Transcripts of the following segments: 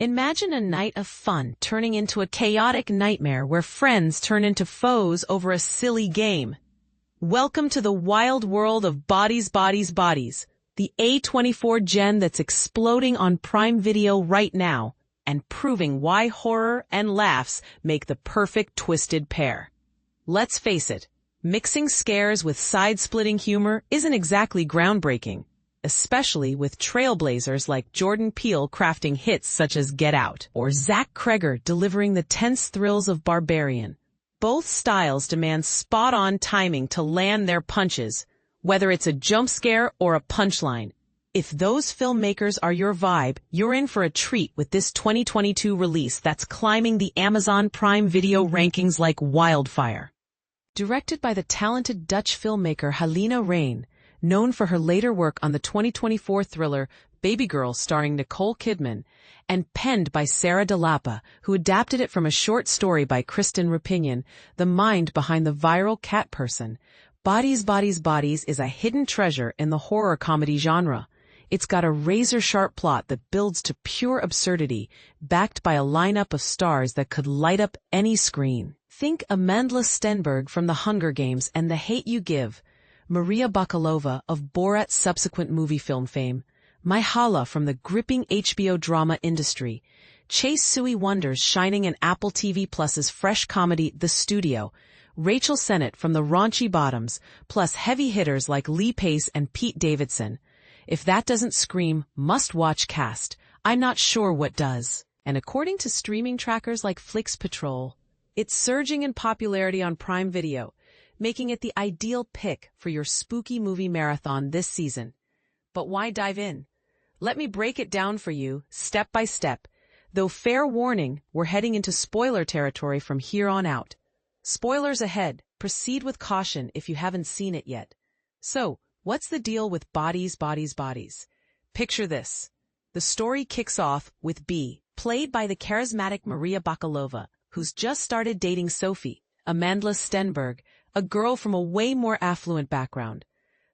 Imagine a night of fun turning into a chaotic nightmare where friends turn into foes over a silly game. Welcome to the wild world of Bodies, Bodies, Bodies, the A24 gem that's exploding on Prime Video right now and proving why horror and laughs make the perfect twisted pair. Let's face it, mixing scares with side-splitting humor isn't exactly groundbreaking, especially with trailblazers like Jordan Peele crafting hits such as Get Out or Zach Kreger delivering the tense thrills of Barbarian. Both styles demand spot-on timing to land their punches, whether it's a jump scare or a punchline. If those filmmakers are your vibe, you're in for a treat with this 2022 release that's climbing the Amazon Prime Video rankings like wildfire. Directed by the talented Dutch filmmaker Helena Rein, known for her later work on the 2024 thriller Baby Girl starring Nicole Kidman, and penned by Sarah DeLappa, who adapted it from a short story by Kristen Rapinion, the mind behind the viral Cat Person, Bodies, Bodies, Bodies is a hidden treasure in the horror comedy genre. It's got a razor-sharp plot that builds to pure absurdity, backed by a lineup of stars that could light up any screen. Think Amandla Stenberg from The Hunger Games and The Hate U Give, Maria Bakalova of Borat's subsequent movie film fame, Myha'la from the gripping HBO drama industry, Chase Sui Wonders shining in Apple TV Plus's fresh comedy The Studio, Rachel Sennett from the raunchy Bottoms, plus heavy hitters like Lee Pace and Pete Davidson. If that doesn't scream must-watch cast, I'm not sure what does. And according to streaming trackers like Flix Patrol, it's surging in popularity on Prime Video, making it the ideal pick for your spooky movie marathon this season. But why dive in? Let me break it down for you, step by step. Though fair warning, we're heading into spoiler territory from here on out. Spoilers ahead, proceed with caution if you haven't seen it yet. So, what's the deal with Bodies, Bodies, Bodies? Picture this. The story kicks off with B, played by the charismatic Maria Bakalova, who's just started dating Sophie, Amandla Stenberg, a girl from a way more affluent background.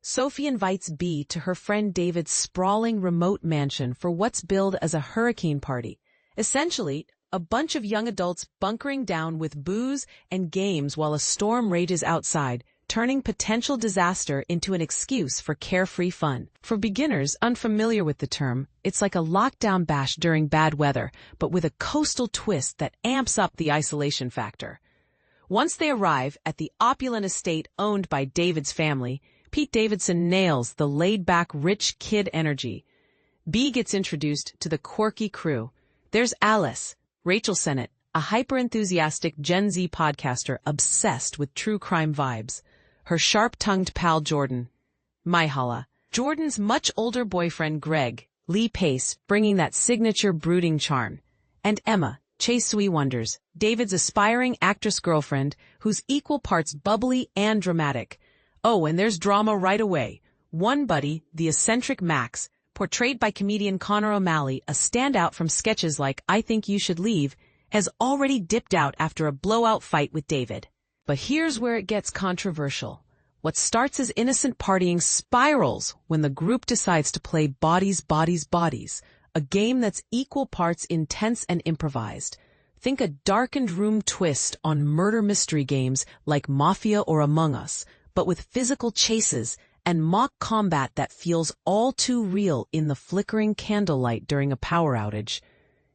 Sophie invites B to her friend David's sprawling remote mansion for what's billed as a hurricane party. Essentially, a bunch of young adults bunkering down with booze and games while a storm rages outside, turning potential disaster into an excuse for carefree fun. For beginners unfamiliar with the term, it's like a lockdown bash during bad weather, but with a coastal twist that amps up the isolation factor. Once they arrive at the opulent estate owned by David's family, Pete Davidson nails the laid-back rich kid energy. B gets introduced to the quirky crew. There's Alice, Rachel Sennett, a hyper-enthusiastic Gen Z podcaster obsessed with true crime vibes. Her sharp-tongued pal Jordan, Myha'la, Jordan's much older boyfriend Greg, Lee Pace, bringing that signature brooding charm, and Emma, Chase Sui Wonders, David's aspiring actress girlfriend, who's equal parts bubbly and dramatic. Oh, and there's drama right away. One buddy, the eccentric Max, portrayed by comedian Connor O'Malley, a standout from sketches like I Think You Should Leave, has already dipped out after a blowout fight with David. But here's where it gets controversial. What starts as innocent partying spirals when the group decides to play Bodies, Bodies, Bodies, a game that's equal parts intense and improvised. Think a darkened room twist on murder mystery games like Mafia or Among Us, but with physical chases and mock combat that feels all too real in the flickering candlelight during a power outage.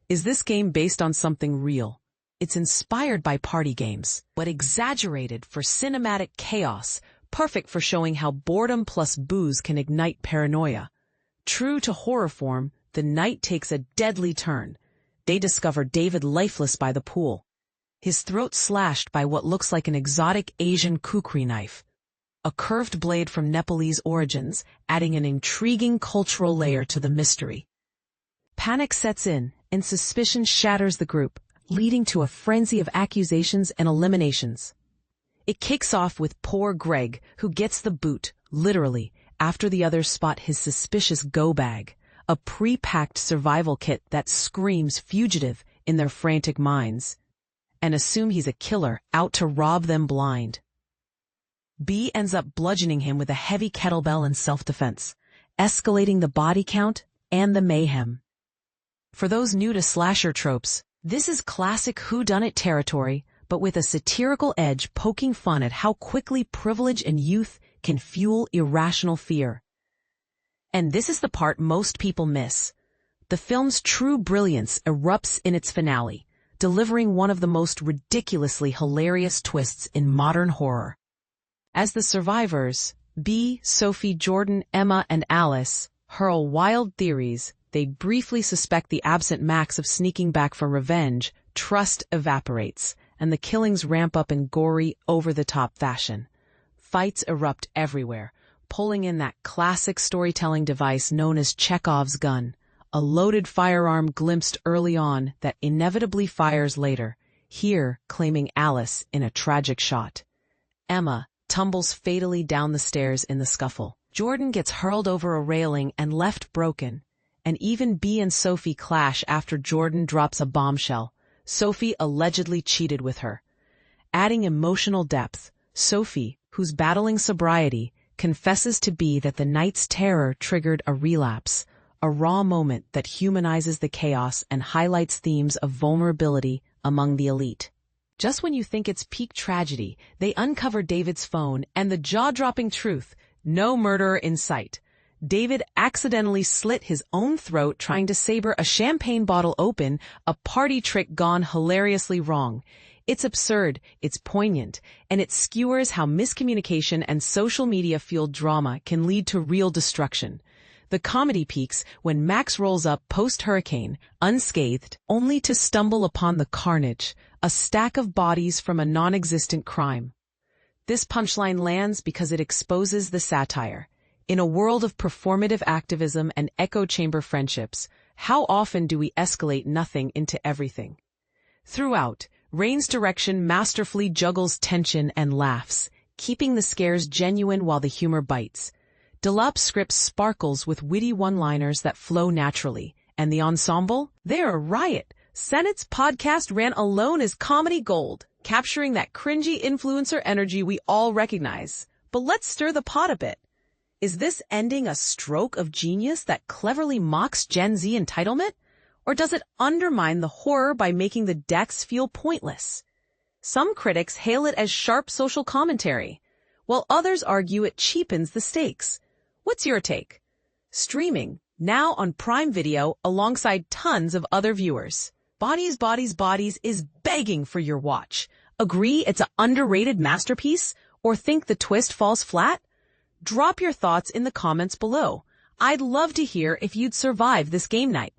Is this game based on something real? It's inspired by party games, but exaggerated for cinematic chaos, perfect for showing how boredom plus booze can ignite paranoia. True to horror form, the night takes a deadly turn. They discover David lifeless by the pool, his throat slashed by what looks like an exotic Asian kukri knife, a curved blade from Nepalese origins, adding an intriguing cultural layer to the mystery. Panic sets in, and suspicion shatters the group, leading to a frenzy of accusations and eliminations. It kicks off with poor Greg, who gets the boot, literally, after the others spot his suspicious go-bag, a pre-packed survival kit that screams fugitive in their frantic minds, and assume he's a killer out to rob them blind. B ends up bludgeoning him with a heavy kettlebell in self-defense, escalating the body count and the mayhem. For those new to slasher tropes, this is classic whodunit territory, but with a satirical edge poking fun at how quickly privilege and youth can fuel irrational fear. And this is the part most people miss. The film's true brilliance erupts in its finale, delivering one of the most ridiculously hilarious twists in modern horror. As the survivors, Bea, Sophie, Jordan, Emma, and Alice, hurl wild theories, they briefly suspect the absent Max of sneaking back for revenge, trust evaporates, and the killings ramp up in gory, over-the-top fashion. Fights erupt everywhere, pulling in that classic storytelling device known as Chekhov's gun, a loaded firearm glimpsed early on that inevitably fires later, here claiming Alice in a tragic shot. Emma tumbles fatally down the stairs in the scuffle. Jordan gets hurled over a railing and left broken, and even Bea and Sophie clash after Jordan drops a bombshell. Sophie allegedly cheated with her. Adding emotional depth, Sophie, who's battling sobriety, confesses to Bea that the night's terror triggered a relapse, a raw moment that humanizes the chaos and highlights themes of vulnerability among the elite. Just when you think it's peak tragedy, they uncover David's phone and the jaw-dropping truth: no murderer in sight. David accidentally slit his own throat trying to saber a champagne bottle open, a party trick gone hilariously wrong. It's absurd, it's poignant, and it skewers how miscommunication and social media-fueled drama can lead to real destruction. The comedy peaks when Max rolls up post-hurricane, unscathed, only to stumble upon the carnage, a stack of bodies from a non-existent crime. This punchline lands because it exposes the satire. In a world of performative activism and echo chamber friendships, how often do we escalate nothing into everything? Throughout, Rain's direction masterfully juggles tension and laughs, keeping the scares genuine while the humor bites. Delop's script sparkles with witty one-liners that flow naturally, and the ensemble? They're a riot. Senate's podcast ran alone as comedy gold, capturing that cringy influencer energy we all recognize. But let's stir the pot a bit. Is this ending a stroke of genius that cleverly mocks Gen Z entitlement? Or does it undermine the horror by making the deaths feel pointless? Some critics hail it as sharp social commentary, while others argue it cheapens the stakes. What's your take? Streaming, now on Prime Video alongside tons of other viewers. Bodies, Bodies, Bodies is begging for your watch. Agree it's an underrated masterpiece? Or think the twist falls flat? Drop your thoughts in the comments below. I'd love to hear if you'd survive this game night.